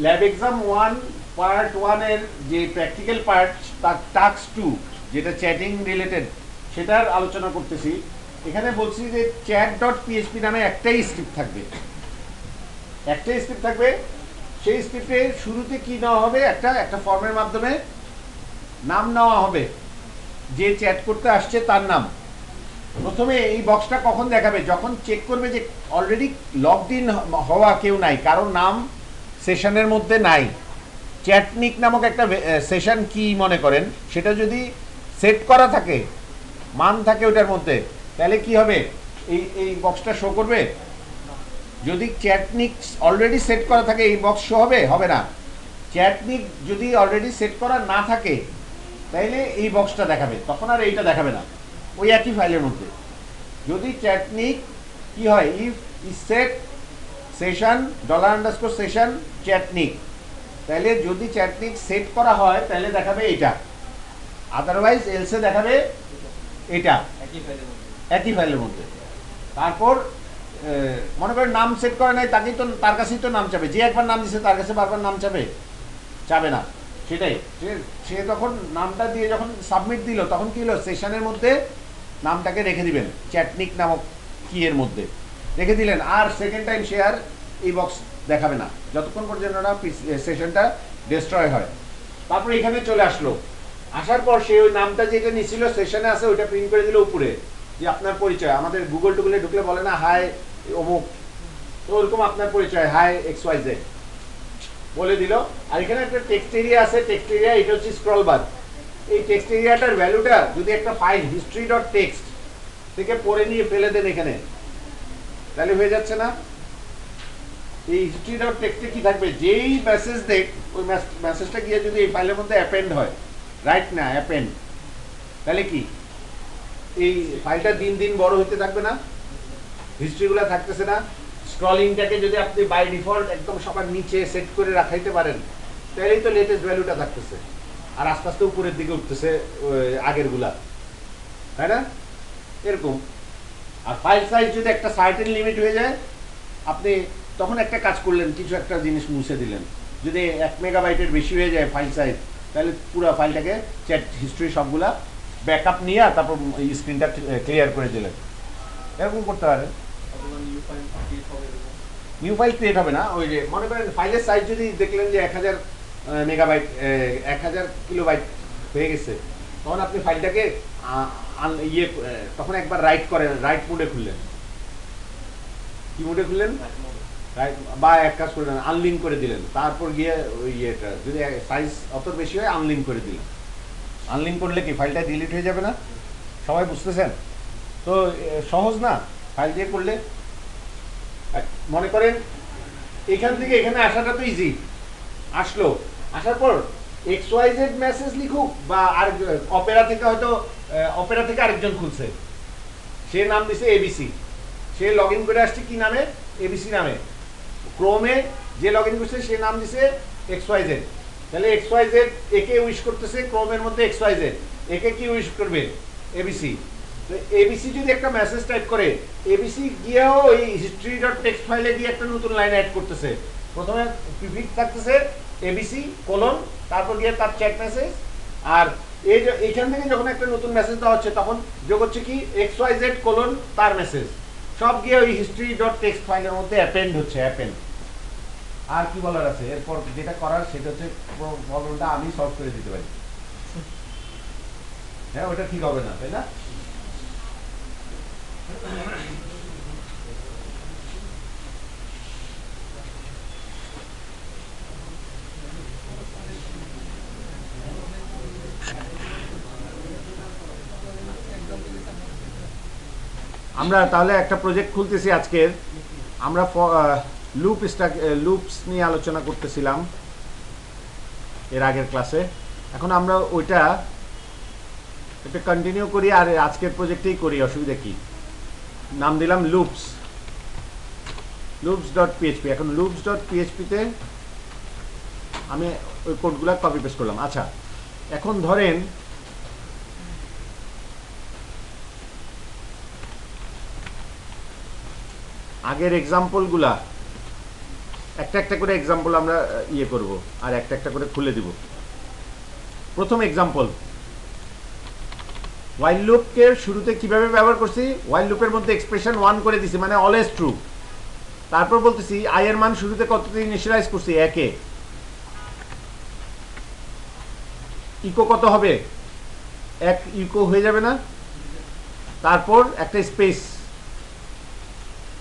Lab exam 1 part 1 এর যে practical part, তার টাস্ক 2 যেটা চ্যাটিং রিলেটেড, সেটার আলোচনা করতেছি। এখানে বলছি যে চ্যাট ডট পিএইচপি নামে একটাই স্ক্রিপ্ট থাকবে, একটাই স্ক্রিপ্ট থাকবে। সেই স্ক্রিপ্টে শুরুতে কি নেওয়া হবে, একটা একটা ফর্মের মাধ্যমে নাম নেওয়া হবে, যে চ্যাট করতে আসছে তার নাম। প্রথমে এই বক্সটা কখন দেখাবে, যখন চেক করবে যে অলরেডি লগড ইন হওয়া কেউ নাই, কারোর নাম সেশনের মধ্যে নাই। চ্যাটনিক নামক একটা সেশন কি মনে করেন, সেটা যদি সেট করা থাকে, মান থাকে ওটার মধ্যে, তাহলে কি হবে, এই এই বক্সটা শো করবে। যদি চ্যাটনিক অলরেডি সেট করা থাকে এই বক্স শো হবে, হবে না। চ্যাটনিক যদি অলরেডি সেট করা না থাকে তাইলে এই বক্সটা দেখাবে, তখন আর এইটা দেখাবে না, ওই একই ফাইলের মধ্যে। যদি চ্যাটনিক কি হয়, ইফ সেট সেশন $_ সেশন চ্যাটনিক, তাহলে যদি চ্যাটনিক সেট করা হয় তাহলে দেখাবে এইটা, আদারওয়াইজ এলসে দেখাবে এটা, একই ফাইলের মধ্যে। তারপর মনে করেন নাম সেট করে নাই, তাকেই তো, তার কাছেই তো নাম চাবে, যে একবার নাম দিছে তার কাছে বারবার নাম চাবে, চাবে না। সেটাই, সে তখন নামটা দিয়ে যখন সাবমিট দিল, তখন কি হলো, সেশনের মধ্যে নামটাকে রেখে দিবেন, চ্যাটনিক নামক কি এর মধ্যে রেখে দিলেন, আর সেকেন্ড টাইম সে আর এই বক্স দেখাবে না যতক্ষণ পর্যন্ত না সেশনটা ডিস্ট্রয় হয়। তারপর এখানে চলে আসলো, আসার পর সে ওই নামটা যেটা নিছিল সেশনে আছে ওইটা প্রিন্ট করে দিল উপরে, যে আপনার পরিচয়। আমাদের গুগল টুগলে ঢুকলে বলে না হাই অমুক, তো ওরকম আপনার পরিচয় হাই XYZ বলে দিল। আর এখানে একটা টেক্সট এরিয়া আছে, টেক্সট এরিয়া এটা হচ্ছে স্ক্রল বার। এই টেক্সট এরিয়াটার ভ্যালুটা যদি একটা ফাইল হিস্ট্রি ডট টেক্সট থেকে পড়ে নিয়ে ফেলে দেন এখানে, তাহলে হয়ে যাচ্ছে না। এই হিস্ট্রি ডট টেক্সটে কি থাকবে, যেই মেসেজ দেখ ওই মেসেজটা গিয়ে যদি এই ফাইলের মধ্যে অ্যাপেন্ড হয়, রাইট না অ্যাপেন্ড, তাহলে কি এই ফাইলটা দিন দিন বড় হতে থাকবে না, হিস্ট্রিগুলো থাকতেছে না। স্ক্রলিংটাকে যদি আপনি বাই ডিফল্ট একদম সবার নিচে সেট করে রাখাইতে পারেন, তাহলেই তো লেটেস্ট ভ্যালুটা থাকতেছে, আর আস্তে আস্তে উপরের দিকে উঠতেছে আগেরগুলা, তাই না, এরকম। আর ফাইল সাইজ যদি একটা সার্টেন লিমিট হয়ে যায়, আপনি তখন একটা কাজ করলেন, কিছু একটা জিনিস মুছে দিলেন। যদি 1 মেগাবাইটের বেশি হয়ে যায় ফাইল সাইজ, তাহলে পুরো ফাইলটাকে চ্যাট হিস্ট্রি সবগুলা ব্যাকআপ নিয়ে তারপর স্ক্রিনটা ক্লিয়ার করে দিলেন, এরকম করতে পারেন। নিউ ফাইল ক্রিয়েট হবে না, ওই যে মনে করেন ফাইলের সাইজ যদি দেখলেন যে 1000 মেগাবাইট 1000 কিলোবাইট হয়ে গেছে, তখন আপনি ফাইলটাকে ইয়ে তখন একবার রাইট করেন, রাইট মোডে খুললেন, কি মোডে খুললেন, রাইট, বা এক কাজ করলেন আনলিঙ্ক করে দিলেন, তারপর গিয়ে ওই ইয়েটা যদি সাইজ অত বেশি হয় আনলিঙ্ক করে দিলেন। আনলিঙ্ক করলে কি ফাইলটা ডিলিট হয়ে যাবে না, সবাই বুঝতেছেন তো, সহজ না ফাইল দিয়ে করলে। মনে করেন এখান থেকে এখানে আসাটা তো ইজি, আসলো, আসার পর XYZ মেসেজ লিখুক, বা আর অপেরা থেকে হয়তো অপেরা থেকে আরেকজন খুলছে, সে নাম দিছে ABC, সে লগ ইন করে আসছে কি নামে, ABC নামে। ক্রোমে যে লগ ইন করছে সে নাম দিছে XYZ, তাহলে XYZ একে উইশ করতেছে, ক্রোমের মধ্যে XYZ একে কি উইশ করবে, ABC। তো ABC যদি একটা মেসেজ টাইপ করে, ABC গিয়েও ওই হিস্ট্রি ডট টেক্সট ফাইলে গিয়ে একটা নতুন লাইন অ্যাড করতেছে, প্রথমে প্রিফিক্স থাকতেছে ABC কোলন, তারপর গিয়ে তার চ্যাট মেসেজ, আর এই যে এইখান থেকে যখন একটা নতুন মেসেজ দেওয়া হচ্ছে তখন যোগ হচ্ছে কি XYZ কোলন তার মেসেজ, সব গিয়ে ওই হিস্ট্রি ডট টেক্সট ফাইলের মধ্যে অ্যাপেন্ড হচ্ছে, অ্যাপেন্ড। আর কি বলার আছে, এরপর যেটা করার সেটা হচ্ছে প্রবলেমটা আমি সলভ করে দিতে পারি। হ্যাঁ, ওটা ঠিক হবে না, তাই না? আমরা তাহলে একটা প্রজেক্ট খুলতেছি আজকের। আমরা লুপস নিয়ে আলোচনা করতেছিলাম এর আগের ক্লাসে। এখন আমরা ওইটা এটা কন্টিনিউ করি, আর আজকের প্রজেক্টেই করি, অসুবিধা কি। নাম দিলাম লুপস, loops.php। এখন loops.php-তে আমি ওই কোডগুলো কপি পেস্ট করলাম। আচ্ছা, এখন ধরেন আগের এক্সাম্পলগুলা একটা একটা করে এক্সাম্পল আমরা ইয়ে করব আর একটা একটা করে খুলে দিব। প্রথম এক্সাম্পল, ওয়াইল লুপকে শুরুতে কিভাবে ব্যবহার করছি, ওয়াইল লুপের মধ্যে এক্সপ্রেশন 1 করে দিছি মানে অলওয়েজ ট্রু। তারপর বলতেছি আই এর মান শুরুতে কততে ইনিশিয়ালাইজ করছি, 1 এ। ইকো কত হবে, 1 ইকো হয়ে যাবে না? তারপর একটা স্পেস,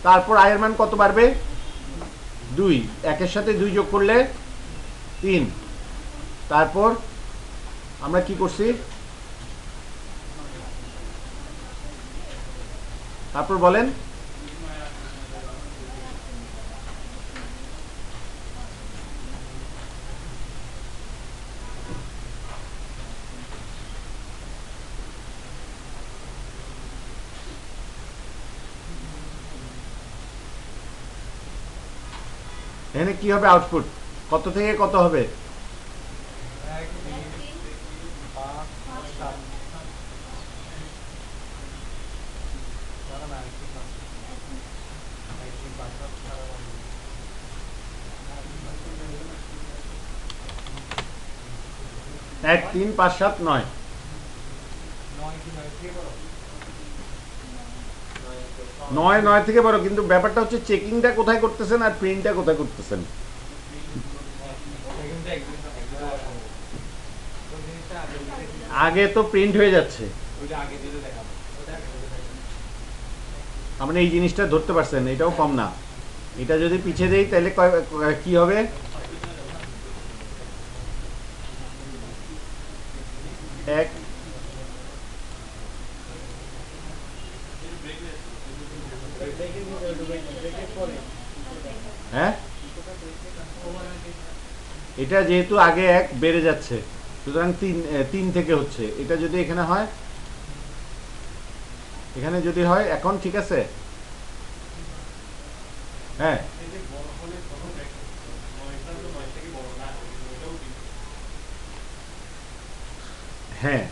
তারপর আই এর মান কত বাড়বে, 2, 1 এর সাথে 2 যোগ করলে 3। তারপর আমরা কি করছি, তারপর বলেন, এখানে কি হবে আউটপুট, কত থেকে কত হবে, এক 3 5 7 9। নয় 9 থেকে বড়, কিন্তু ব্যাপারটা হচ্ছে চেকিংটা কোথায় করতেছেন আর প্রিন্টটা কোথায় করতেছেন। আগে তো প্রিন্ট হয়ে যাচ্ছে, আপনি এই জিনিসটা ধরতে পারছেন, এটাও কম না। এটা যদি পিছিয়ে দেই তাহলে কি হবে, এক হ্যাঁ, এটা যেহেতু আগে 1 বেড়ে যাচ্ছে সুতরাং 3 থেকে হচ্ছে, এটা যদি এখানে হয়, এখানে যদি হয়, এখন ঠিক আছে। হ্যাঁ হ্যাঁ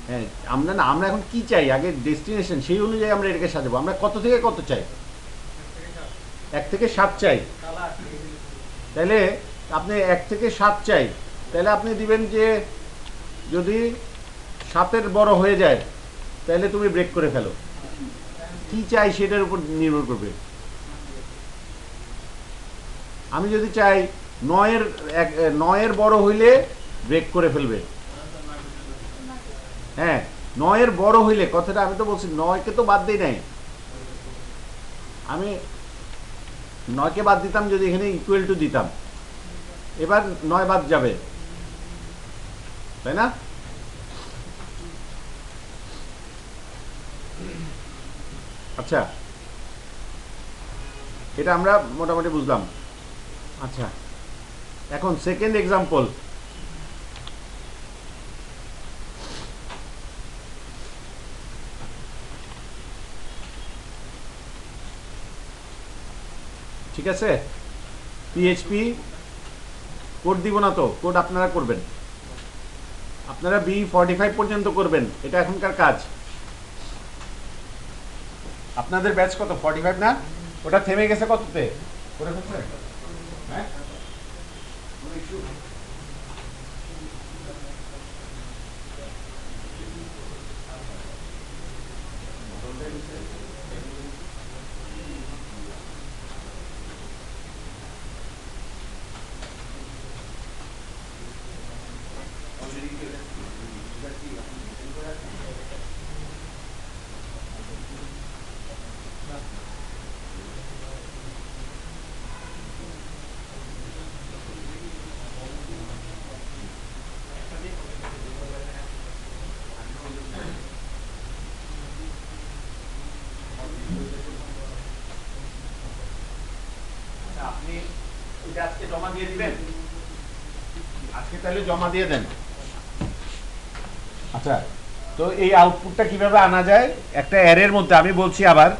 হ্যাঁ, আমরা না, আমরা এখন কি চাই, আগে ডেস্টিনেশন, সেই অনুযায়ী আমরা এটাকে সাজাবো। আমরা কত থেকে কত চাই, 1 থেকে 7 চাই। তাহলে আপনি 1 থেকে 7 চাই, তাহলে আপনি দিবেন যে যদি 7-এর বড় হয়ে যায় তাহলে তুমি ব্রেক করে ফেলো। কি চাই সেটার উপর নির্ভর করবে। আমি যদি চাই 9-এর বড় হইলে ব্রেক করে ফেলবে। হ্যাঁ, 9-এর বড় হইলে, কথাটা আমি তো বলছি 9কে তো বাদ দিই নাই, আমি 9কে বাদ দিতাম যদি এখানে ইকুয়াল টু দিতাম, এবার 9 বাদ যাবে, তাই না? আচ্ছা, এটা আমরা মোটামুটি বুঝলাম। আচ্ছা, এখন সেকেন্ড এক্সাম্পল, ঠিক আছে? পিএইচপি কোড দিব না তো, কোড আপনারা করবেন, আপনারা B45 পর্যন্ত করবেন, এটা এখনকার কাজ। আপনাদের ব্যাচ কত, 45 না? ওটা থেমে গেছে কততে, করে ফেলছেন? হ্যাঁ, আপনি এটা আজকে জমা দিয়ে দিবেন, আজকে তাহলে জমা দিয়ে দেন। আচ্ছা, তো এই আউটপুটটা কিভাবে আনা যায়, একটা অ্যারের মধ্যে, আমি বলছি আবার,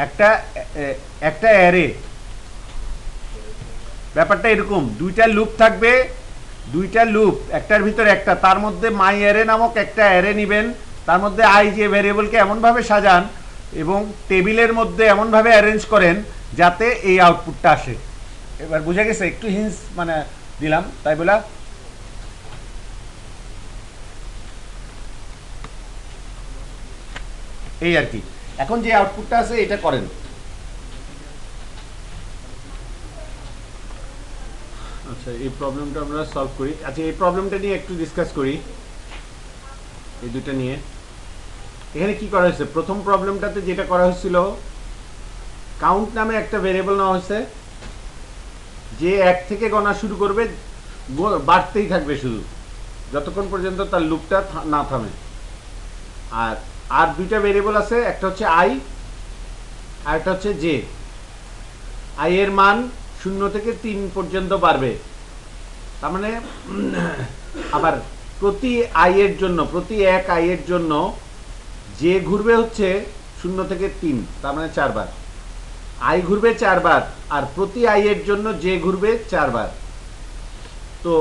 একটা একটা অ্যারে, ব্যাপারটা এরকম, দুইটা লুপ থাকবে, দুইটা লুপ, একটার ভিতরে একটা, তার মধ্যে মাই অ্যারে নামক একটা অ্যারে নেবেন, তার মধ্যে আই যে ভ্যারিয়েবলকে এমনভাবে সাজান এবং টেবিলের মধ্যে এমনভাবে অ্যারেঞ্জ করেন যাতে এই আউটপুটটা আসে। এবার বুঝা গেছে? একটু হিন্স মানে দিলাম, তাই বলা এই আর কি। এখন যে আউটপুটটা আছে এটা করেন। আচ্ছা, এই প্রবলেমটা আমরা সলভ করি। আচ্ছা, এই প্রবলেমটা নিয়ে একটু ডিসকাস করি, এই দুটো নিয়ে। এখানে কি করা হয়েছে? প্রথম প্রবলেমটাতে যেটা করা হয়েছিল, কাউন্ট নামে একটা ভেরিয়েবল নেওয়া হয়েছে, যে 1 থেকে গণা শুরু করবে, বাড়তেই থাকবে শুধু যতক্ষণ পর্যন্ত তার লুপটা না থামে। আর আর দুইটা ভেরিয়েবল আছে, একটা হচ্ছে আই আর একটা হচ্ছে জে। আই এর মান 0 থেকে 3 পর্যন্ত বাড়বে। তার মানে আবার প্রতি আই এর জন্য, প্রতি 1 আই এর জন্য যে ঘুরবে হচ্ছে 0 থেকে 3, তার মানে 4 বার। আই ঘুরবে 4 বার, আর প্রতি আই এর জন্য যে ঘুরবে 4 বার। তো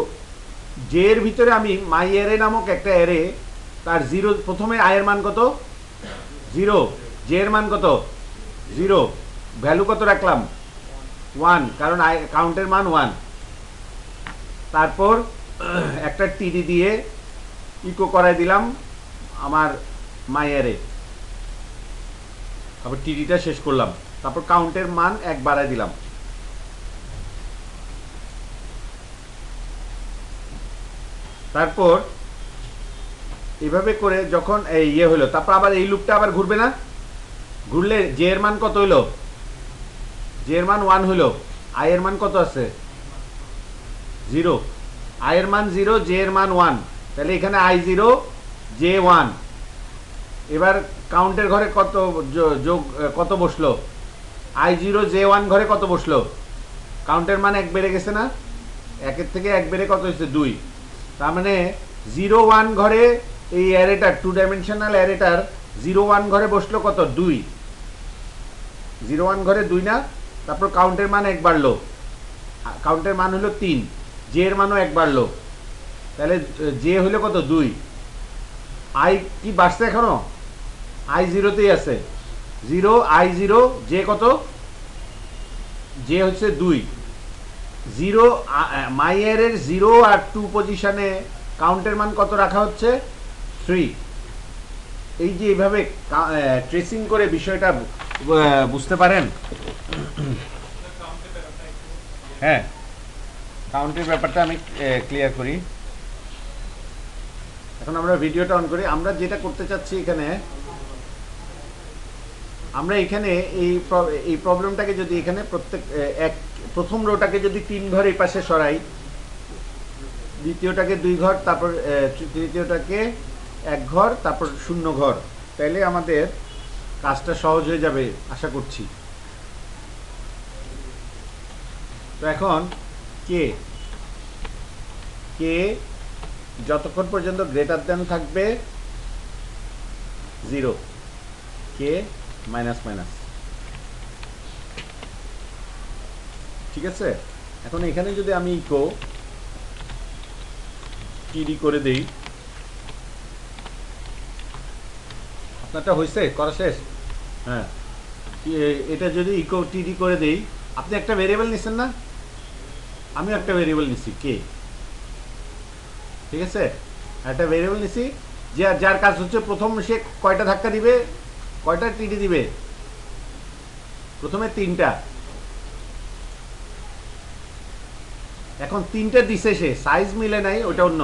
জে এর ভিতরে আমি মাই অ্যারে নামক একটা অ্যারে, তার 0, প্রথমে আই এর মান কত? 0। জে এর মান কত? 0। ভ্যালু কত রাখলাম? 1, কারণ আই কাউন্টের মান 1। তারপর একটা টিডি দিয়ে ইকো করাই দিলাম আমার মাই অ্যারে, তারপর টিডিটা শেষ করলাম, তারপর কাউন্টের মান 1 বাড়াই দিলাম। তারপর এইভাবে করে যখন এই ইয়ে হলো, তারপর আবার এই লুপটা আবার ঘুরবে না? ঘুরলে জে এর মান কত হইলো? জে এর মান 1 হইলো। আই এর মান কত আছে? 0। আই এর মান 0, জে এর মান 1, তাহলে এখানে আই 0, জে 1। এবার কাউন্টের ঘরে কত যোগ কত বসলো? আই 0, জে 1 ঘরে কত বসলো? কাউন্টের মান 1 বেড়ে গেছে না? 1 থেকে 1 বেড়ে কত হয়েছে? 2। তার মানে 0, 1 ঘরে এই অ্যারেটার, 2 ডাইমেনশনাল অ্যারেটার 0, 1 ঘরে বসলো কত? 2। 0, 1 ঘরে 2 না? তারপর কাউন্টের মান 1 বাড়লো, কাউন্টের মান হলো 3, জে এর মানও 1 বাড়লো, তাহলে জে হলো কত? 2। আই কি বাড়ছে এখনো? আই 0তেই আছে। 0, আই 0, জে কত? জে হচ্ছে 2। 0 মাই অ্যারের 0 আর 2 পজিশনে কাউন্টের মান কত রাখা হচ্ছে? 3। এই যে এইভাবে ট্রেসিং করে বিষয়টা বুঝতে পারেন। হ্যাঁ, কাউন্টের ব্যাপারটা আমি ক্লিয়ার করি। এখন আমরা ভিডিওটা অন করি। আমরা যেটা করতে চাচ্ছি এখানে, আমরা এখানে এই প্রবলেমটাকে যদি এখানে প্রথম রোটাকে যদি 3 ঘর এই পাশে সরাই, দ্বিতীয়টাকে 2 ঘর, তারপর তৃতীয়টাকে 1 ঘর, তারপর 0 ঘর, তাইলে আমাদের কাজটা সহজ হয়ে যাবে আশা করছি। তো এখন কে যতক্ষণ পর্যন্ত গ্রেটার দেন থাকবে 0, কে মাইনাস মাইনাস, ঠিক আছে? এখন এখানে যদি আমি ইকো টিডি করে দেই, আপনারটা হয়েছে করা শেষ? হ্যাঁ, এটা যদি ইকো টিডি করে দেই, আপনি একটা ভেরিয়েবল নিচ্ছেন না, আমি একটা ভেরিয়েবল নিচ্ছি কে, ঠিক আছে? একটা ভেরিয়েবল নিচ্ছি, যার কাজ হচ্ছে প্রথম সে কয়টা ধাক্কা দিবে, কয়টা টিডি দিবে? প্রথমে 3টা। এখন 3টে দিছে, সে সাইজ মিলে নাই, ওটা অন্য।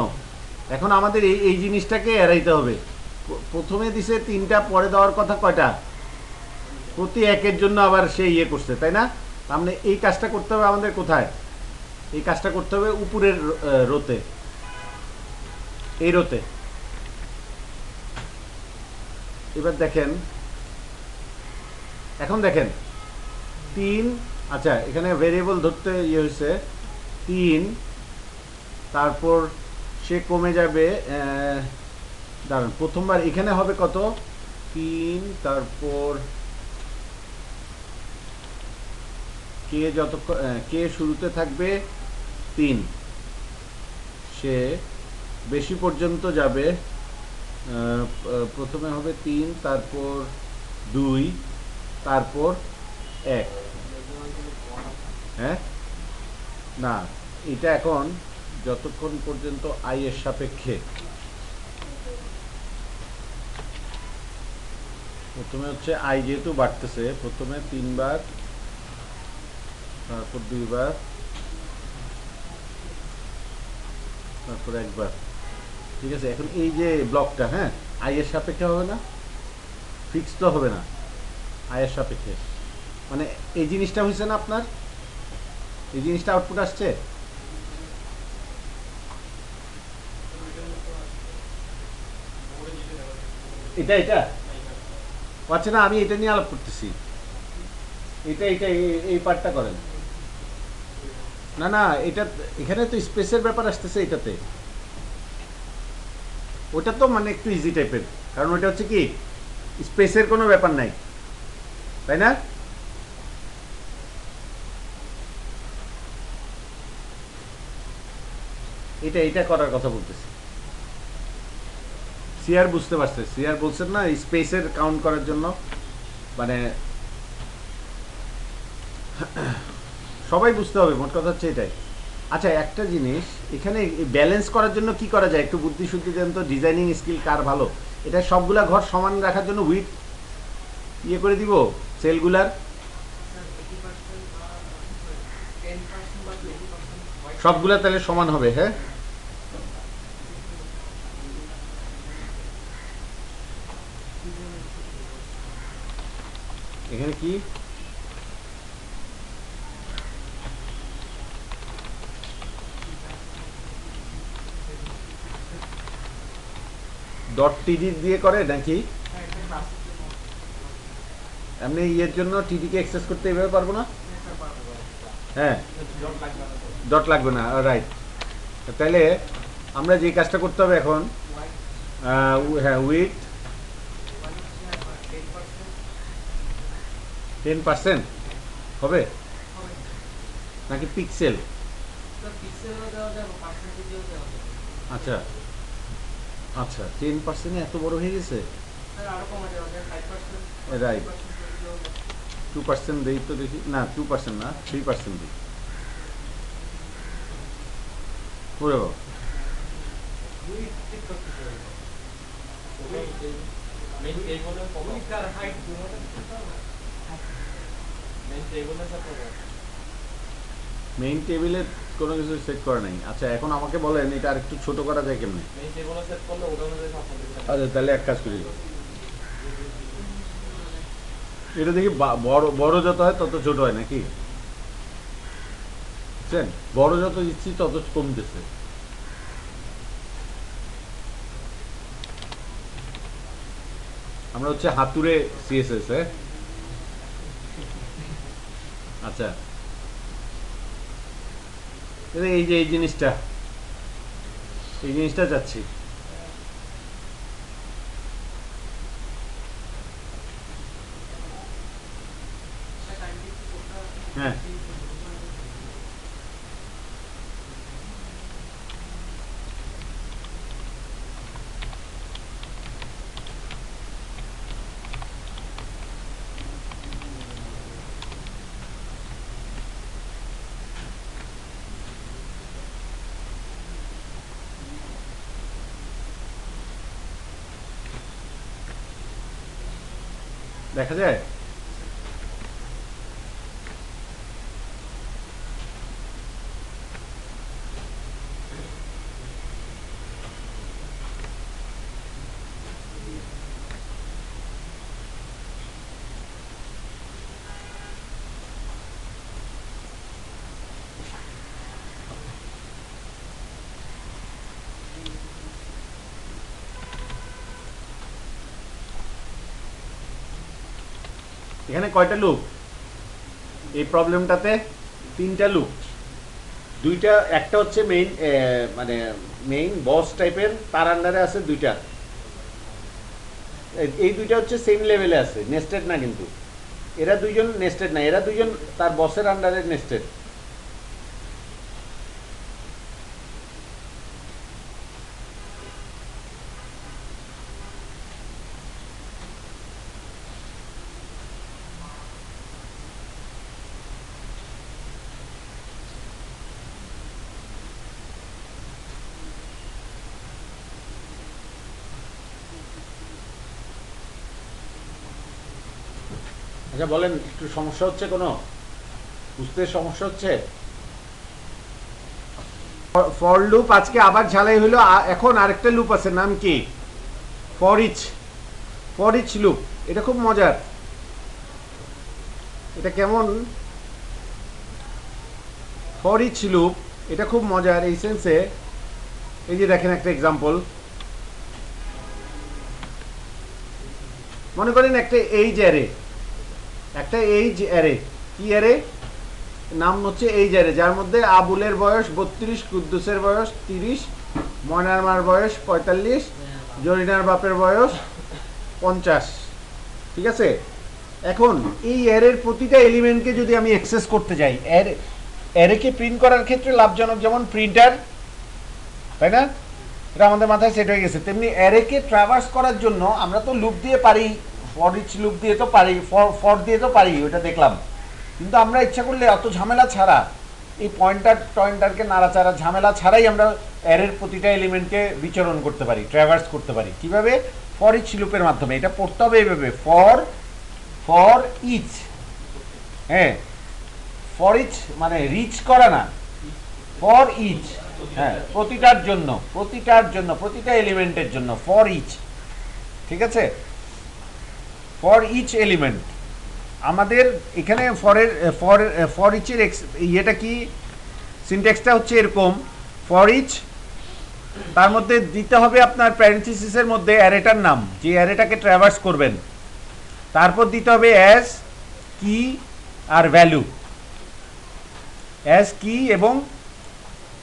এখন আমাদের এই জিনিসটাকে এড়াইতে হবে। প্রথমে দিছে 3টা, পরে দেওয়ার কথা কয়টা? প্রতি 1-এর জন্য আবার সে ইয়ে করছে, তাই না? তার মানে এই কাজটা করতে হবে আমাদের কোথায়? এই কাজটা করতে হবে উপরের রোতে, এই রোতে। এবার দেখেন, এখন দেখেন 3, আচ্ছা এখানে ভেরিয়েবল ধরতে ইয়ে হয়েছে 3, তারপর সে কমে যাবে, দাঁড়ান, প্রথমবার এখানে হবে কত? 3, তারপর কে যতক্ষণ কে শুরুতে থাকবে 3, সে বেশি পর্যন্ত যাবে। প্রথমে হবে 3, তারপর 2, তারপর 1। হ্যাঁ, না, এটা এখন যতক্ষণ পর্যন্ত আই এর সাপেক্ষে, প্রথমে হচ্ছে আই যেহেতু বাড়তেছে, প্রথমে 3 বার, তারপর 2 বার, তারপর 1 বার। ঠিক আছে, এখন এই যে ব্লকটা, হ্যাঁ, আই এর সাপেক্ষে হবে না, ফিক্স তো হবে না, আই এর সাপেক্ষে, মানে এই জিনিসটা হয়েছে না আপনার, এই জিনিসটা আউটপুট আসছে, এটা এটা পাচ্ছে না, আমি এটা নিয়ে আলাপ করতেছি, এটা এটা এই পার্টটা করেন। না না, এটা এখানে তো স্পেসের ব্যাপার আসতেছে এটাতে, ওটা তো মানে একটু ইজি টাইপের, কারণ ওটা হচ্ছে কি স্পেসের কোনো ব্যাপার নাই, তাই না? এটা এটা করার কথা বলতেছি। সিআর বুঝতে পারছে, সিআর বলছেন না স্পেসের কাউন্ট করার জন্য, মানে সবাই বুঝতে হবে, মোট কথা হচ্ছে এটাই। আচ্ছা, একটা জিনিস, এখানে ব্যালেন্স করার জন্য কি করা যায়, একটু বুদ্ধি শুদ্ধি দেন তো, ডিজাইনিং স্কিল কার ভালো, এটা সবগুলা ঘর সমান রাখার জন্য উইথ ইয়ে করে দিব সেলগুলার, সবগুলা তাহলে সমান হবে, হ্যাঁ। এখানে কি ডট টিডি দিয়ে করে নাকি, এমনি ইয়ের জন্য টিডিকে অ্যাক্সেস করতে এভাবে পারবো না, হ্যাঁ, ডট লাগবে না, রাইট। তাহলে আমরা যে কাজটা করতে হবে এখন, হ্যাঁ, উইথ 10% হবে নাকি পিক্সেল? আচ্ছা আচ্ছা, 10% এত বড় হয়ে গেছে, রাইট। 2% দিই তো দেখি, না 2% না, 3% দিই, ওরে বাবা। মেইন টেবিলে কোনো কিছু সেট করা নাই, আচ্ছা এখন আমাকে বলেন এটা আর একটু ছোট করা যায় কেমনে? আচ্ছা তাহলে এক কাজ করি, এটা দেখি বড় বড় যত হয় তত ছোট হয় নাকি, বুঝছেন, বড় যত দিচ্ছি তত কমতেছে। আমরা হচ্ছে হাতুড়ে সিএসএস, হ্যাঁ, আচ্ছা, এই যে এই জিনিসটা চাচ্ছি, হ্যাঁ, দেখা যায়। এখানে কয়টা লুপ এই প্রবলেমটাতে? 3টা লুপ, দুইটা, একটা হচ্ছে মেইন, মানে মেইন বস টাইপের, তার আন্ডারে আছে 2টা, এই 2টা হচ্ছে সেম লেভেলে আছে, নেস্টেড না কিন্তু, এরা দুইজন নেস্টেড না, এরা দুইজন তার বসের আন্ডারে নেস্টেড। আচ্ছা বলেন, একটু সমস্যা হচ্ছে, কোনো বুঝতে সমস্যা হচ্ছে? ফর লুপ আজকে আবার ঝালাই হলো, এখন আরেকটা লুপ আছে, নাম কি? For each loop. এটা খুব মজার। এটা কেমন? ফর ইচ লুপ এটা খুব মজার এই সেন্সে, এই যে দেখেন একটা এক্সাম্পল। মনে করেন একটা এইজ অ্যারে, কি অ্যারে? নাম হচ্ছে এইজ অ্যারে, যার মধ্যে আবুলের বয়স 32, কুদ্দুসের বয়স 30, ময়নার মার বয়স 45, জরিনার বাপের বয়স 50। ঠিক আছে? এখন এই অ্যারের প্রতিটা এলিমেন্টকে যদি আমি অ্যাক্সেস করতে যাই, অ্যারেকে প্রিন্ট করার ক্ষেত্রে লাভজনক যেমন প্রিন্টার, তাই না? এটা আমাদের মাথায় সেট হয়ে গেছে। তেমনি অ্যারেকে ট্রাভার্স করার জন্য আমরা তো লুপ দিয়ে পারি, ফর ইচ লুপ দিয়ে তো পারি, ফর দিয়ে তো পারি, ওটা দেখলাম। কিন্তু আমরা ইচ্ছা করলে অত ঝামেলা ছাড়া, এই পয়েন্টারকে নাড়াচাড়া ঝামেলা ছাড়াই আমরা অ্যারের প্রতিটা এলিমেন্টকে বিচরণ করতে পারি, ট্রাভার্স করতে পারি। কিভাবে? ফর ইচ লুপের মাধ্যমে। এটা পড়তে হবে এইভাবে, ফর ইচ। হ্যাঁ, ফর ইচ মানে রিচ করা না, ফর ইচ। হ্যাঁ, প্রতিটার জন্য, প্রতিটা এলিমেন্টের জন্য, ফর ইচ। ঠিক আছে? For each element. আমাদের এখানে ফর ইচের ইয়েটা কি, সিনট্যাক্সটা হচ্ছে এরকম, ফর ইচ, তার মধ্যে দিতে হবে আপনার প্যারেন্থেসিসের মধ্যে অ্যারেটার নাম, যে অ্যারেটাকে ট্রাভার্স করবেন। তারপর দিতে হবে অ্যাজ কি আর ভ্যালু, অ্যাজ কি এবং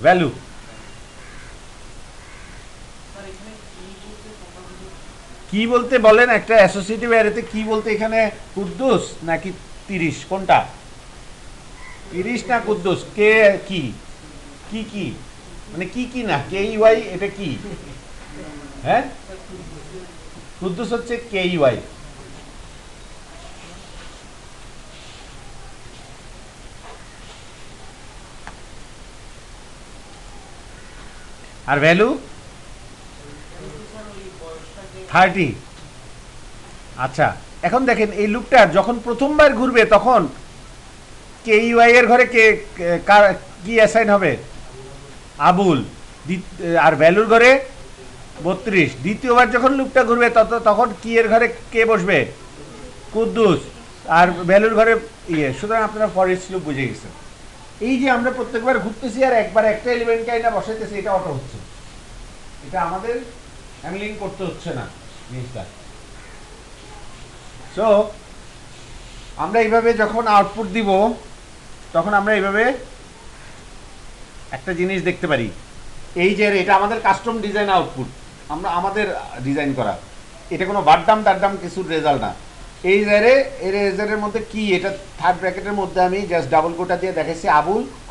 ভ্যালু। কি বলতে বলেন, একটা অ্যাসোসিয়েটিভ অ্যারেতে কি বলতে এখানে কুদ্দুস নাকি 30, কোনটা? 30 না কুদ্দুস? কে কি কি কি মানে কি না কে ইউআই, এটা কি? হ্যাঁ, কুদ্দুস হচ্ছে কে ইউআই। আর ভ্যালু 30। আচ্ছা, এখন দেখেন এই লুপটা যখন প্রথমবার ঘুরবে তখন কে ইউআই এর ঘরে কে কি অ্যাসাইন হবে? আবুল। আর ভ্যালুর ঘরে 32। দ্বিতীয়বার যখন লুপটা ঘুরবে তখন কি এর ঘরে কে বসবে? কুদ্দুস। আর ভ্যালুর ঘরে ইয়ে। সুতরাং আপনারা ফর ইচ লুপ বুঝে গেছেন। এই যে আমরা প্রত্যেকবার ঘুরতেছি আর একবার একটা এলিমেন্টকে আইনা বসাইতেছি, এটা অটো হচ্ছে, এটা আমাদের হ্যান্ডলিং করতে হচ্ছে না জিনিসটা। সো আমরা এইভাবে যখন আউটপুট দিব তখন আমরা এইভাবে একটা জিনিস দেখতে পারি, এই যে এটা আমাদের কাস্টম ডিজাইন আউটপুট, আমরা আমাদের ডিজাইন করা, এটা কোনো বাড্ডাম টাড্ডাম কিছুর রেজাল্ট না। এই এর মধ্যে কি, এটা থার্ড ব্র্যাকেটের মধ্যে আমি জাস্ট ডাবল কোটা দিয়ে দেখাইছি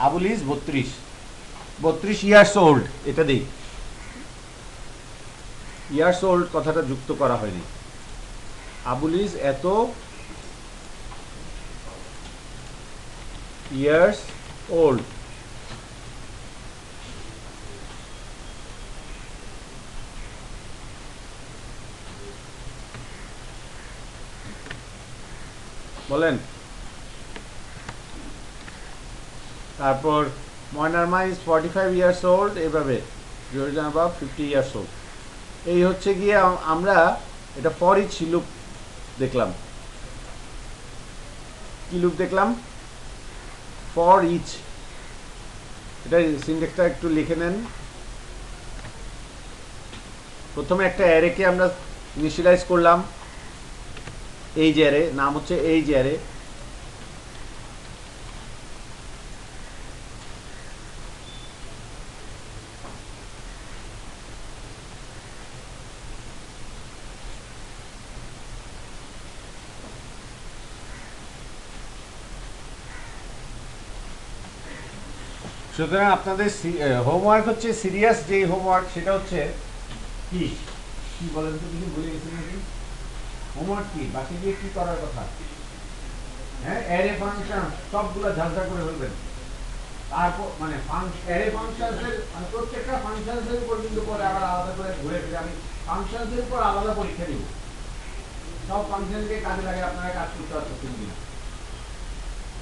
আবুল ইজ 32 ইয়ার্স ওল্ড, এটা দিই। ইয়ার্স ওল্ড কথাটা যুক্ত করা হয়নি, আবুল ইজ এত ইয়ার্স ওল্ড। বলেন। তারপর ময়নার মা ইজ 45 ইয়ার্স ওল্ড, এভাবে জরিনা বাপ 50 ইয়ার্স ওল্ড। এই হচ্ছে গিয়ে আমরা এটা ফর ইচ লুপ দেখলাম। কি লুপ দেখলাম? For each. এটা সিনট্যাক্সটা একটু লিখে নেন। প্রথমে একটা অ্যারেকে আমরা ইনিশিয়ালাইজ করলাম, এই যে অ্যারে, নাম হচ্ছে এই যে অ্যারে। সুতরাং আপনাদের হোমওয়ার্ক হচ্ছে, সিরিয়াস যে হোমওয়ার্ক সেটা হচ্ছে কি কি বলেন তো, কিছু ভুলে গেছেন নাকি? হোমওয়ার্ক কি, বাকি দিয়ে কি করার কথা? হ্যাঁ, অ্যারে ফাংশন সবগুলো ঝালঝা করে ফেলবেন। তারপর মানে অ্যারে ফাংশনসের মানে প্রত্যেকটা ফাংশনসের উপর কিন্তু পরে আবার আলাদা করে ঘুরে ফিরে আমি ফাংশনসের উপর আলাদা পরীক্ষা দিব। সব ফাংশনকে কাজে লাগে আপনারা কাজ করতে পারতেছেন কিনা,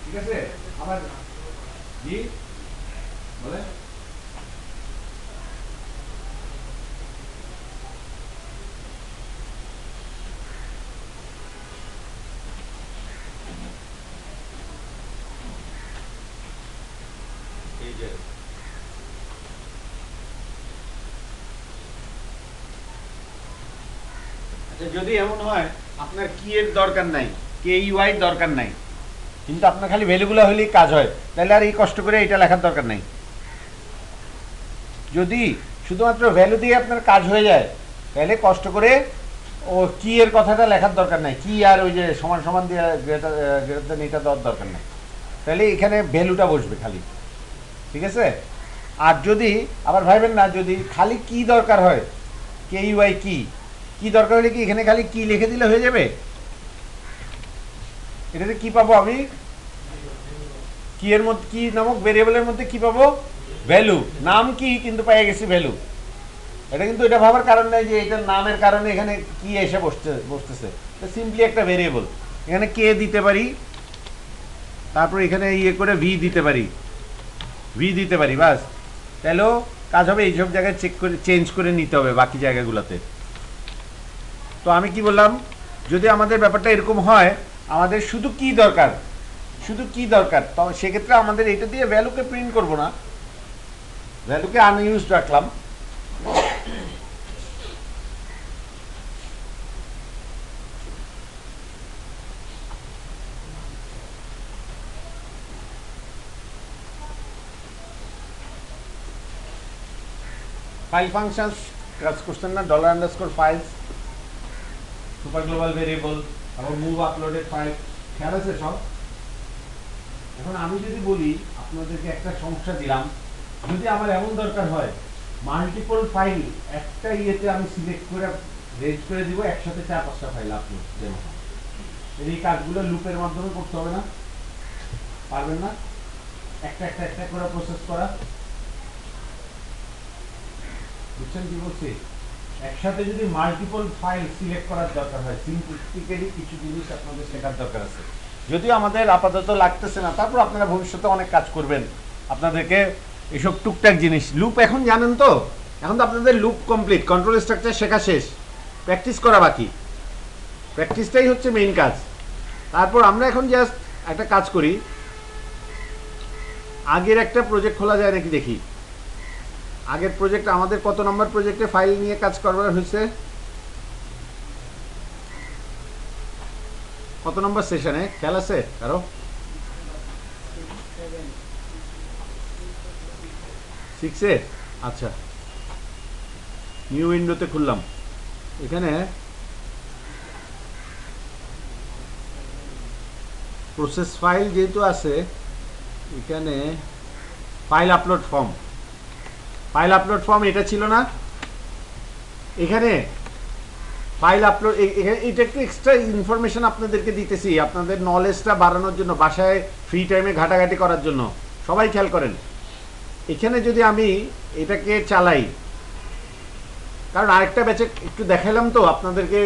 ঠিক আছে? আবার জি বলে এই যে যদি এমন হয় আপনার কি এর দরকার নাই, কে ইউআই দরকার নাই, কিন্তু আপনার খালি ভ্যালুগুলো হলেই কাজ হয়, তাহলে আর এই কষ্ট করে এটা লেখার দরকার নাই। যদি শুধুমাত্র ভ্যালু দিয়ে আপনার কাজ হয়ে যায় তাহলে কষ্ট করে ও কি এর কথাটা লেখার দরকার নাই, কি আর ওই যে সমান সমান দিয়ে গ্রেটার দেন এটা দেওয়ার দরকার নাই, তাহলে এখানে ভ্যালুটা বসবে খালি, ঠিক আছে? আর যদি আবার ভাববেন না, যদি খালি কি দরকার হয়, কে ইউআই কি দরকার হলে কি এখানে খালি কি লিখে দিলে হয়ে যাবে? এটাতে কি পাবো আমি? কি এর মধ্যে কি নামক ভেরিয়েবলের মধ্যে কি পাবো? ভ্যালু। নাম কি কিন্তু পেয়ে গেছি ভ্যালু। এটা কিন্তু এটা ভাবার কারণ নাই যে এটার নামের কারণে এখানে কি এসে বসতেছে, সিম্পলি একটা ভেরিয়েবল, এখানে কে দিতে পারি, তারপর এখানে ইয়ে করে ভি দিতে পারি বাস, তাহলেও কাজ হবে। এইসব জায়গায় চেঞ্জ করে নিতে হবে বাকি জায়গাগুলোতে। তো আমি কি বললাম, যদি আমাদের ব্যাপারটা এরকম হয়, আমাদের শুধু কি দরকার, তো সেক্ষেত্রে আমাদের এটা দিয়ে ভ্যালুকে প্রিন্ট করব না, ভ্যালুকে আনইউজড রাখলাম। ফাইল ফাংশনস কাজ করছেন না, $_files, সুপার গ্লোবাল ভেরিয়েবল, তারপর মুভ আপলোডেড ফাইল, খেয়াল আছে সব? এখন আমি যদি বলি আপনাদেরকে একটা সমস্যা দিলাম, যদি আমার এমন দরকার হয় মাল্টিপল ফাইল একটা ইয়েতে আমি সিলেক্ট করে রেজ করে দিব, একসাথে 4-5টা ফাইল আপলোড দেব, এই কাজগুলো লুপের মাধ্যমে করতে হবে না? পারবেন না একটা করে প্রসেস করা? বুঝছেন কি বলছি? একসাথে যদি মাল্টিপল ফাইল সিলেক্ট করার দরকার হয়, সিম্পলিফিক্যালি কিছু জিনিস আপনাদের শেখার দরকার আছে, যদিও আমাদের আপাতত লাগতেছে না, তারপর আপনারা ভবিষ্যতে অনেক কাজ করবেন, আপনাদেরকে এইসব টুকটাক জিনিস। লুপ এখন জানেন তো, এখন তো আপনাদের লুপ কমপ্লিট, কন্ট্রোল স্ট্রাকচার শেখা শেষ, প্র্যাকটিস করা বাকি, প্র্যাকটিসটাই হচ্ছে মেইন কাজ। তারপর আমরা এখন জাস্ট একটা কাজ করি, আগের একটা প্রজেক্ট খোলা যায় নাকি দেখি। আগের প্রজেক্ট আমাদের কত নম্বর প্রজেক্টে ফাইল নিয়ে কাজ করার হয়েছে, কত নম্বর সেশনে খেয়াল আছে কারো? 6-এ। আচ্ছা, নিউ উইন্ডোতে খুললাম, এখানে প্রসেস ফাইল যেহেতু আছে, এখানে ফাইল আপলোড ফর্ম এটা ছিল না, এখানে ফাইল আপলোড, এটা একটু এক্সট্রা ইনফরমেশন আপনাদেরকে দিতেছি, আপনাদের নলেজটা বাড়ানোর জন্য, বাসায় ফ্রি টাইমে ঘাটাঘাটি করার জন্য। সবাই খেয়াল করেন, এখানে যদি আমি এটাকে চালাই, কারণ আরেকটা ব্যাচে একটু দেখালাম তো আপনাদেরকে,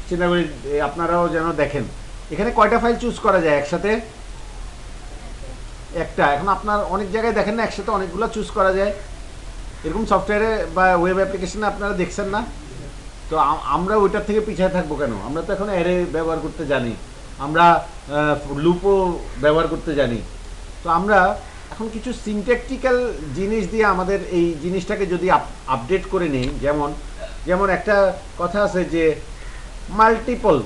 চিন্তা করি আপনারাও যেন দেখেন, এখানে কয়টা ফাইল চুজ করা যায় একসাথে? একটা। এখন আপনার অনেক জায়গায় দেখেন না একসাথে অনেকগুলো চুজ করা যায়, এরকম সফটওয়্যারে বা ওয়েব অ্যাপ্লিকেশনে আপনারা দেখছেন না? তো আমরা ওইটার থেকে পিছিয়ে থাকবো কেন? আমরা তো এখন অ্যারে ব্যবহার করতে জানি, আমরা লুপও ব্যবহার করতে জানি। তো আমরা এখন কিছু সিনট্যাকটিক্যাল জিনিস দিয়ে আমাদের এই জিনিসটাকে যদি আপডেট করে নিই, যেমন একটা কথা আছে যে মাল্টিপল,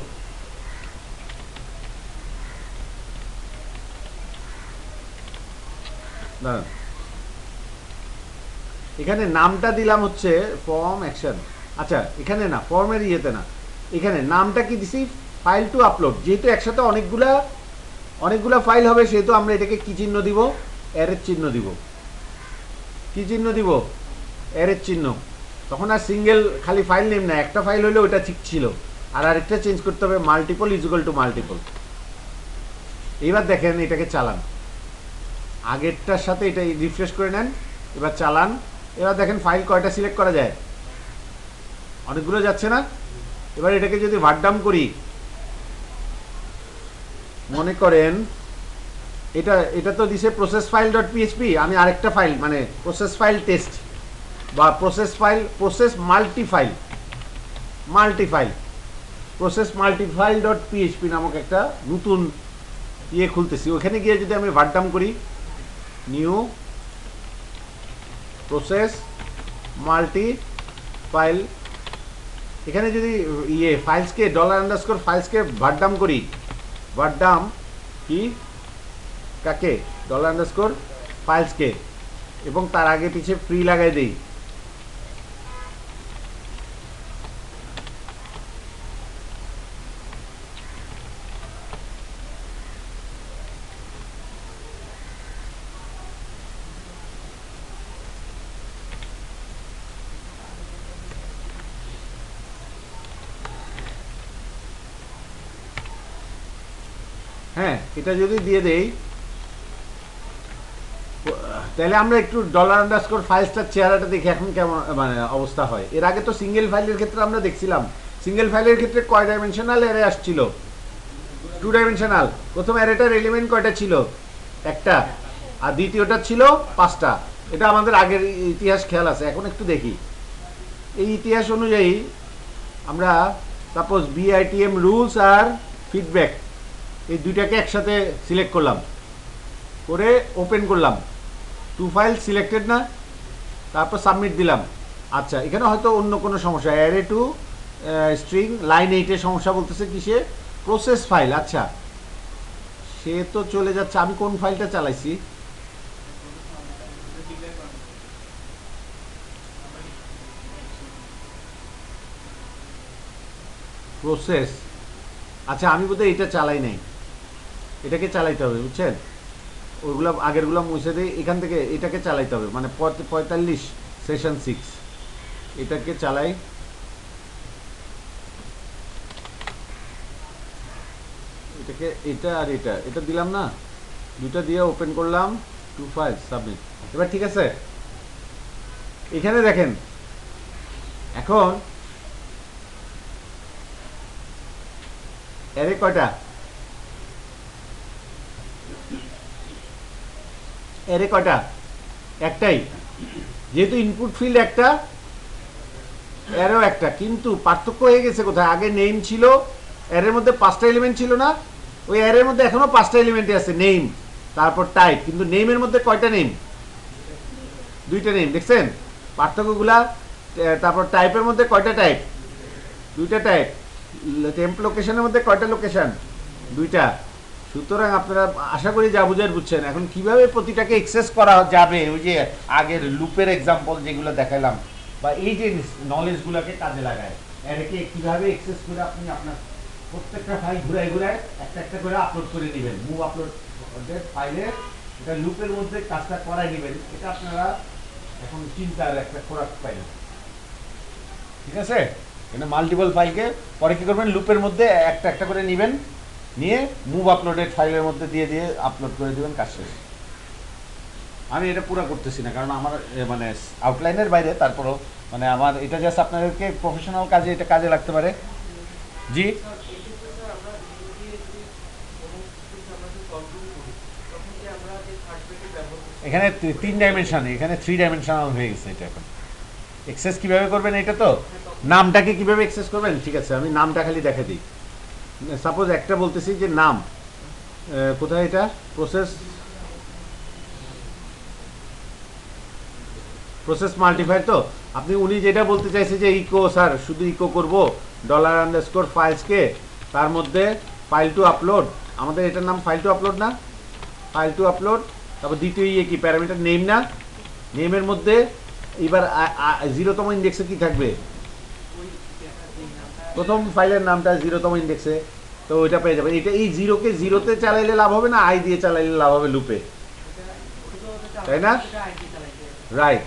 দাঁড়ান, এখানে নামটা দিলাম হচ্ছে ফর্ম অ্যাকশন। আচ্ছা, এখানে না, ফর্মের ইয়েতে না, এখানে নামটা কি দিছি? File to upload. যেহেতু একসাথে অনেকগুলা ফাইল হবে, সেহেতু আমরা এটাকে কি চিহ্ন দিব? অ্যারের চিহ্ন দিব। কি চিহ্ন দিব? অ্যারের চিহ্ন। তখন আর সিঙ্গেল খালি ফাইল নেম না, একটা ফাইল হলে ওটা ঠিক ছিল, আর আরেকটা চেঞ্জ করতে হবে, মাল্টিপল ইজুয়াল টু মাল্টিপল। এইবার দেখেন, এটাকে চালান, আগেরটার সাথে এটা রিফ্রেশ করে নেন, এবার চালান, এবার দেখেন ফাইল কয়টা সিলেক্ট করা যায়? অনেকগুলো যাচ্ছে না? এবার এটাকে যদি ভাটডাম করি, মনে করেন এটা এটা তো দিছে প্রসেস ফাইল ডট পিএইচপি, আমি আরেকটা ফাইল মানে প্রসেস ফাইল টেস্ট বা process file process multifile process multifile dot PHP নামক একটা নতুন ইয়ে খুলতেছি। ওখানে গিয়ে যদি আমি ভাটডাম করি নিউ প্রসেস মাল্টিফাইল, এখানে যদি ইয়ে ফাইলসকে $_ ফাইলসকে ভাটডাম করি, ভাটডাম কি কাকে $_ ফাইলসকে, এবং তার আগে পিছিয়ে ফ্রি লাগাই দেই। হ্যাঁ, এটা যদি দিয়ে দেই তাহলে আমরা একটু $_ ফাইলসটার চেহারাটা দেখি এখন কেমন মানে অবস্থা হয়। এর আগে তো সিঙ্গেল ফাইলের ক্ষেত্রে আমরা দেখছিলাম, সিঙ্গেল ফাইলের ক্ষেত্রে কয় ডাইমেনশনাল অ্যারে আসছিল? 2 ডাইমেনশনাল। প্রথম অ্যারেটার এলিমেন্ট কয়টা ছিল? একটা, আর দ্বিতীয়টা ছিল 5টা। এটা আমাদের আগের ইতিহাস খেয়াল আছে। এখন একটু দেখি এই ইতিহাস অনুযায়ী আমরা সাপোজ বিআইটিএম রুলস আর ফিডব্যাক এই দুইটাকে একসাথে সিলেক্ট করলাম, করে ওপেন করলাম, 2 ফাইল সিলেক্টেড না, তারপর সাবমিট দিলাম। আচ্ছা, এখানে হয়তো অন্য কোনো সমস্যা, অ্যারে টু স্ট্রিং লাইন 8-এর সমস্যা বলতেছে কিসে? Process file. আচ্ছা, সে তো চলে যাচ্ছে। আমি কোন ফাইলটা চালাইছি? প্রসেস। আচ্ছা, আমি বোধহয় এটা চালাই নাই, এটাকে চালাইতে হবে, বুঝছেন? ওইগুলো আগেরগুলো মুছে দিই, এখান থেকে এটাকে চালাইতে হবে, মানে 45 সেশন 6 এটাকে চালাই। এটাকে এটা আর এটা এটা দিলাম না, দুটা দিয়ে ওপেন করলাম, 2 ফাইল সাবমিট। এবার ঠিক আছে, এখানে দেখেন এখন অ্যারে কয়টা? অ্যারে কয়টা? একটাই, যেহেতু ইনপুট ফিল্ড একটা, অ্যারেও একটা। কিন্তু পার্থক্য হয়ে গেছে কোথায়? আগে নেম ছিল, অ্যারের মধ্যে 5টা এলিমেন্ট ছিল না? ওই অ্যারের মধ্যে এখনো 5টা এলিমেন্টই আছে, নেম তারপর টাইপ, কিন্তু নেমের মধ্যে কয়টা নেম? 2টা নেম। দেখছেন পার্থক্যগুলা? তারপর টাইপের মধ্যে কয়টা টাইপ? 2টা টাইপ। টেম্প লোকেশনের মধ্যে কয়টা লোকেশন? 2টা। সুতরাং আপনারা আশা করি যা বুঝার বুঝছেন। এখন কিভাবে প্রতিটাকে এক্সেস করা যাবে, ওই যে আগের লুপের এক্সাম্পল যেগুলো দেখালাম, বা এই যে নলেজগুলোকে কাজে লাগায়, এটাকে কিভাবে এক্সেস করে আপনি আপনার প্রত্যেকটা ফাইল ঘুরায় ঘুরায় একটা একটা করে আপলোড করে নেবেন, মুভ আপলোড ফাইলে এটা লুপের মধ্যে কাজটা করাই নেবেন, এটা আপনারা এখন চিন্তার একটা খোরাক পাইলেন। ঠিক আছে, এখানে মাল্টিপল ফাইলকে পরে কি করবেন, লুপের মধ্যে একটা একটা করে নেবেন, নিয়ে মুভ আপলোডেড ফাইলের মধ্যে দিয়ে দিয়ে আপলোড করে দেবেন, কাজ শেষ। আমি এটা পুরো করতেছি না, কারণ আমার মানে আউটলাইনের বাইরে, তারপরও মানে আমার এটা জাস্ট আপনাদেরকে প্রফেশনাল কাজে এটা কাজে লাগতে পারে। জি, এখানে 3 ডাইমেনশন, এখানে 3 ডাইমেনশনাল হয়ে গেছে এটা। এখন এক্সেস কিভাবে করবেন, এটা তো নামটাকে কিভাবে এক্সেস করবেন? ঠিক আছে, আমি নামটা খালি দেখা দিই। সাপোজ একটা বলতেছি যে নাম কোথায়, এটা প্রসেস মাল্টিফায়ার। তো আপনি উনি যেটা বলতে চাইছে যে ইকো, স্যার শুধু ইকো করব $_ ফাইলসকে, তার মধ্যে ফাইল টু আপলোড, আমাদের এটার নাম ফাইল টু আপলোড না? File to upload. তারপর দ্বিতীয় ইয়ে কি, প্যারামিটার নেম না? নেমের মধ্যে এবার 0তম ইন্ডেক্সে কি থাকবে? প্রথম ফাইলের নামটা 0তম ইন্ডেক্সে, তো ওইটা পেয়ে যাবে। এটা এই 0কে 0তে চালাইলে লাভ হবে না আই দিয়ে চালাইলে লাভ হবে লুপে, তাই না? রাইট,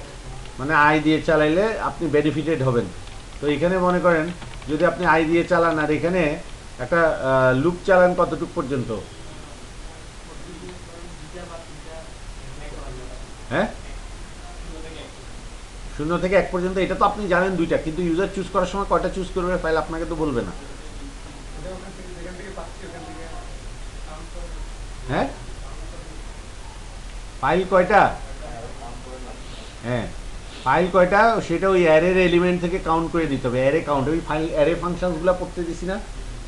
মানে আই দিয়ে চালাইলে আপনি বেনিফিটেড হবেন। তো এখানে মনে করেন যদি আপনি আই দিয়ে চালান, আর এখানে একটা লুপ চালান কতটুক পর্যন্ত? হ্যাঁ, 0 থেকে 1 পর্যন্ত, এটা তো আপনি জানেন দুইটা, কিন্তু ইউজার চুজ করার সময় কয়টা চুজ করবে ফাইল আপনাকে তো বলবে না। হ্যাঁ, ফাইল কয়টা, হ্যাঁ ফাইল কয়টা সেটা ওই অ্যারের এলিমেন্ট থেকে কাউন্ট করে দিতে হবে। অ্যারে কাউন্ট, ওই ফাইল অ্যারে ফাংশনসগুলো পড়তে দিছি না,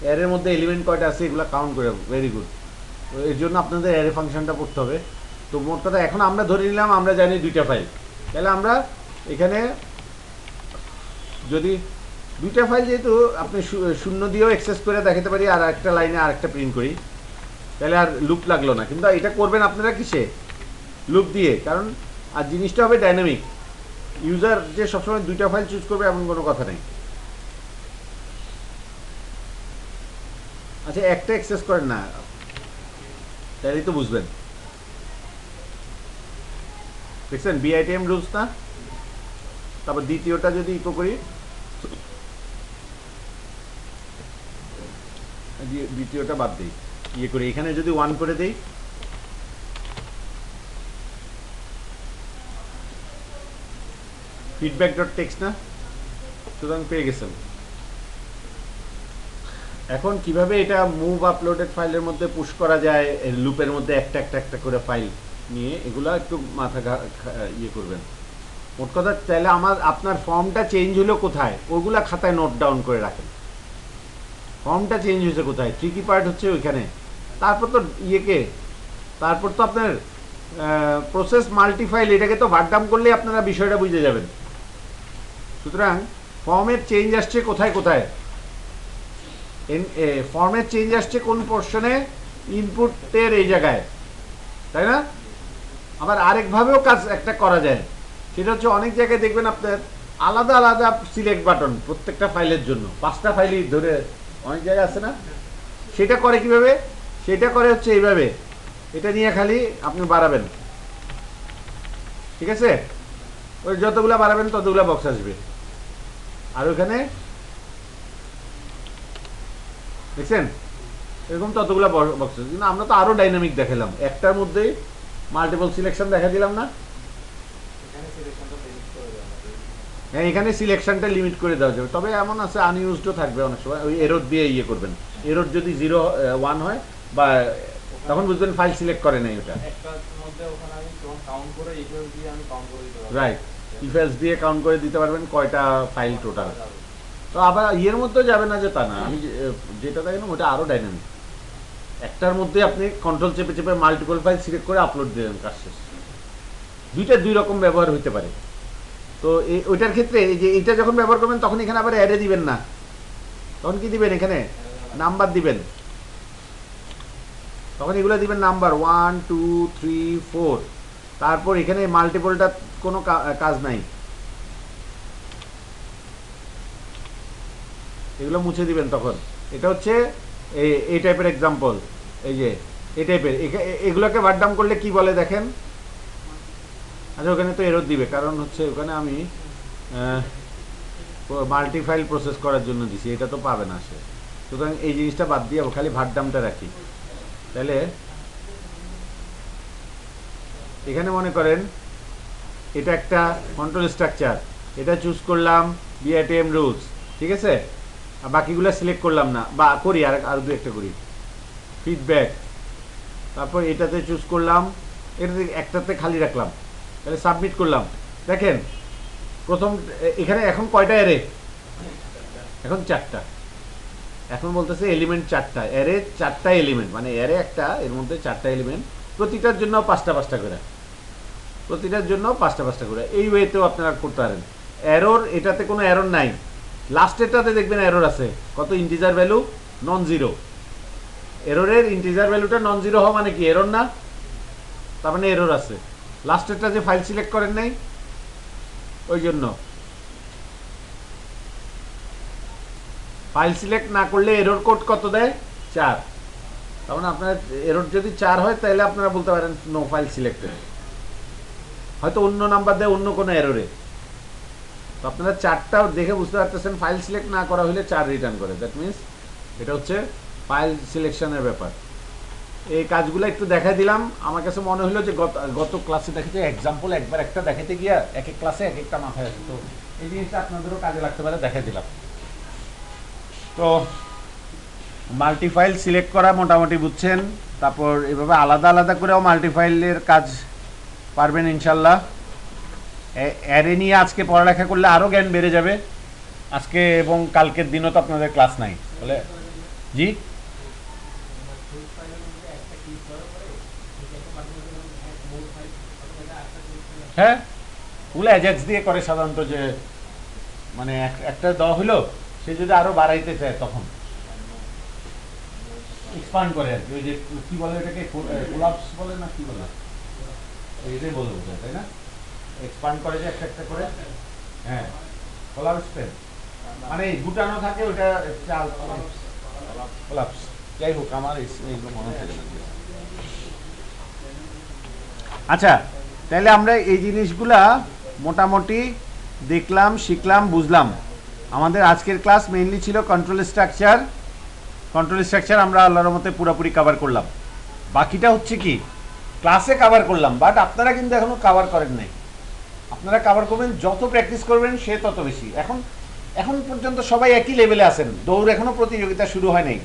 অ্যারের মধ্যে এলিমেন্ট কয়টা আছে এগুলো কাউন্ট করে। ভেরি গুড, এর জন্য আপনাদের অ্যারে ফাংশনটা পড়তে হবে। তো মোট কথা এখন আমরা ধরে নিলাম আমরা জানি দুইটা ফাইল, তাহলে আমরা এখানে যদি দুইটা ফাইল যেহেতু আপনি 0 দিয়েও অ্যাক্সেস করে দেখাতে পারি, আর একটা লাইনে আর একটা প্রিন্ট করি, তাহলে আর লুপ লাগলো না। কিন্তু এটা করবেন আপনারা কিসে, লুপ দিয়ে, কারণ আর জিনিসটা হবে ডাইনামিক। ইউজার যে সবসময় দুইটা ফাইল চুজ করবে এমন কোনো কথা নেই। আচ্ছা, একটা অ্যাক্সেস করেন না, তাহলেই তো বুঝবেন। দেখছেন বিআইটিএম রুলস না? তারপর দ্বিতীয়টা যদি ইকো করি, দ্বিতীয়টা বাদ দিই, ইয়ে করি, এখানে যদি 1 করে দিই, ফিডব্যাক ডট টেক্সট না, সুতরাং পেয়ে গেছেন। এখন কিভাবে এটা মুভ আপলোডেড ফাইলের মধ্যে পুশ করা যায় লুপের মধ্যে একটা একটা একটা করে ফাইল নিয়ে, এগুলো একটু মাথা ইয়ে করবেন। মোট কথা তাহলে আপনার ফর্মটা চেঞ্জ হলো কোথায়, ওগুলা খাতায় নোট ডাউন করে রাখেন। ফর্মটা চেঞ্জ হয়েছে কোথায়, ট্রিকি পার্ট হচ্ছে ওইখানে। তারপর তো তারপর তো আপনার প্রসেস মাল্টিফাইল, এটাকে তো ভাটডাম করলেই আপনারা বিষয়টা বুঝে যাবেন। সুতরাং ফর্মের চেঞ্জ আসছে কোথায় কোথায়, ফর্মের চেঞ্জ আসছে কোন পোর্শনে, ইনপুটের এই জায়গায়, তাই না? আবার আরেকভাবেও কাজ একটা করা যায়, সেটা হচ্ছে অনেক জায়গায় দেখবেন আপনার আলাদা আলাদা সিলেক্ট বাটন প্রত্যেকটা ফাইলের জন্য, 5টা ফাইলই ধরে অনেক জায়গায় আছে না? সেটা করে কিভাবে, সেটা করে হচ্ছে এইভাবে, এটা নিয়ে খালি আপনি বাড়াবেন, ঠিক আছে? ওই যতগুলা বাড়াবেন ততগুলা বক্স আসবে, আর ওখানে দেখছেন এরকম ততগুলা বক্স। কিন্তু আমরা তো আরো ডাইনামিক দেখালাম, একটার মধ্যেই মাল্টিপল সিলেকশন দেখা দিলাম না? হ্যাঁ, এখানে সিলেকশনটা লিমিট করে দেওয়া যাবে, তবে এমন আছে আনইউজডও থাকবে অনেক সময়, ওই এরর দিয়ে ইয়ে করবেন। এরর যদি 0 1 হয় বা তখন বুঝবেন ফাইল সিলেক্ট করে নাই ওটা, রাইট। ইফ এলস দিয়ে কাউন্ট করে দিতে পারবেন কয়টা ফাইল টোটাল। তো আবার ইয়ের মধ্যে যাবে না যে তা না, আমি যেটা দেখলাম ওটা আরো ডাইনামিক। একটার মধ্যে আপনি কন্ট্রোল চেপে চেপে মাল্টিপল ফাইল সিলেক্ট করে আপলোড দিলেন, কাজ শেষ। দুই রকম ব্যবহার হইতে পারে। তো ওইটার ক্ষেত্রে এই যে এটা যখন ব্যবহার করবেন তখন এখানে আবার অ্যারে দিবেন না, তখন কি দিবেন, এখানে নাম্বার দিবেন, তখন এগুলো দিবেন নাম্বার 1 2 3 4, তারপর এখানে মাল্টিপলটা কোনো কাজ নাই, এগুলো মুছে দিবেন তখন। এটা হচ্ছে এই টাইপের এক্সাম্পল, এই যে এই টাইপের, এগুলোকে ভাটডাম করলে কি বলে দেখেন। আচ্ছা, ওখানে তো এরর দিবে, কারণ হচ্ছে ওখানে আমি মাল্টিফাইল প্রসেস করার জন্য দিছি, এটা তো পাবে না সে। সুতরাং এই জিনিসটা বাদ দিয়ে খালি ভাটডামটা রাখি। তাহলে এখানে মনে করেন এটা একটা কন্ট্রোল স্ট্রাকচার, এটা চুজ করলাম বিআইটিএম রুলস, ঠিক আছে? আর বাকিগুলো সিলেক্ট করলাম না, বা করি আর দু একটা করি, ফিডব্যাক, তারপর এটাতে চুজ করলাম, এটাতে একটাতে খালি রাখলাম, তাহলে সাবমিট করলাম। দেখেন প্রথম এখানে এখন কয়টা অ্যারে, এখন 4টা। এখন বলতেছে এলিমেন্ট 4টা, অ্যারে 4টা এলিমেন্ট, মানে অ্যারে একটা, এর মধ্যে 4টা এলিমেন্ট, প্রতিটার জন্য 5টা 5টা করে, প্রতিটার জন্য 5টা 5টা করে। এই ওয়েতেও আপনারা করতে পারেন। এরর, এটাতে কোনো এরর নাই, লাস্টেরটাতে দেখবেন এরর আছে, কত, ইন্টিজার ভ্যালু নন জিরো। এররের ইন্টিজার ভ্যালুটা নন জিরো হওয়া মানে কি, এরর না, তার মানে এরর আছে। লাস্টেরটা যে ফাইল সিলেক্ট করেন নাই, ওই জন্য ফাইল সিলেক্ট না করলে এরর কোড কত দেয়, 4। তার মানে আপনার এরর যদি 4 হয় তাহলে আপনারা বলতে পারেন নো ফাইল সিলেক্টেড। হয়তো অন্য নাম্বার দেয় অন্য কোনো এররে, তো আপনারা 4টা দেখে বুঝতে পারতেছেন ফাইল সিলেক্ট না করা হলে 4 রিটার্ন করে, দ্যাট মিনস এটা হচ্ছে ফাইল সিলেকশনের ব্যাপার। এই কাজগুলো একটু দেখাই দিলাম। আমার কাছে মনে হলো যে গত ক্লাসে দেখেছি এক্সাম্পল একবার একটা দেখাতে গিয়া এক এক ক্লাসে এক একটা মাথায় আছে, তো এই জিনিসটা আপনাদেরও কাজে লাগতে পারে, দেখাই দিলাম। তো মাল্টিফাইল সিলেক্ট করা মোটামুটি বুঝছেন, তারপর এভাবে আলাদা আলাদা করেও মাল্টিফাইলের কাজ পারবেন ইনশাল্লাহ। অ্যারে নিয়ে আজকে পড়ালেখা করলে আরও জ্ঞান বেড়ে যাবে। আজকে এবং কালকের দিনও তো আপনাদের ক্লাস নাই বলে। জি, হ্যাঁ, ওগুলো অ্যাজাক্স দিয়ে করে সাধারণত, যে মানে একটা দেওয়া হলো, সে যদি আরও বাড়াইতে চায় তখন এক্সপান্ড করে আর কি। ওই যে কী বলে এটাকে, কোলাপস বলে না কি বলে, এটাই বলে বোঝায়, তাই না? এক্সপান্ড করে যে একটা একটা করে, হ্যাঁ, কোলাপস পেন মানে গুটানো থাকে ওটা, চাল কোলাপস। যাই হোক, আমার এইগুলো মনে থাকে না। আচ্ছা, তাহলে আমরা এই জিনিসগুলা মোটামুটি দেখলাম, শিখলাম, বুঝলাম। আমাদের আজকের ক্লাস মেইনলি ছিল কন্ট্রোল স্ট্রাকচার। কন্ট্রোল স্ট্রাকচার আমরা আল্লাহর মতে পুরোপুরি কভার করলাম। বাকিটা হচ্ছে কি, ক্লাসে কভার করলাম, বাট আপনারা কিন্তু এখনও কভার করেন নাই। আপনারা কভার করবেন, যত প্র্যাকটিস করবেন সে তত বেশি। এখন পর্যন্ত সবাই একই লেভেলে আছেন। দৌড় এখনও প্রতিযোগিতা শুরু হয় নাই।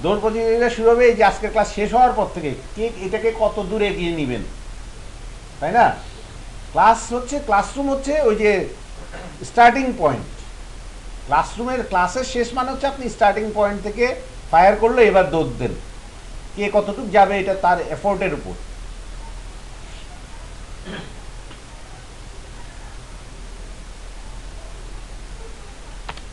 দৌড় প্রতিযোগিতা শুরু হবে এই যে আজকের ক্লাস শেষ হওয়ার পর থেকে, কে এটাকে কত দূরে এগিয়ে নেবেন, তাই না? ক্লাসরুম হচ্ছে ওই যে স্টার্টিং পয়েন্ট। ক্লাসের শেষ মানে হচ্ছে আপনি স্টার্টিং পয়েন্ট থেকে ফায়ার করলো, এবার দৌড় দেন। কে কতটুকু যাবে এটা তার এফোর্টের উপর।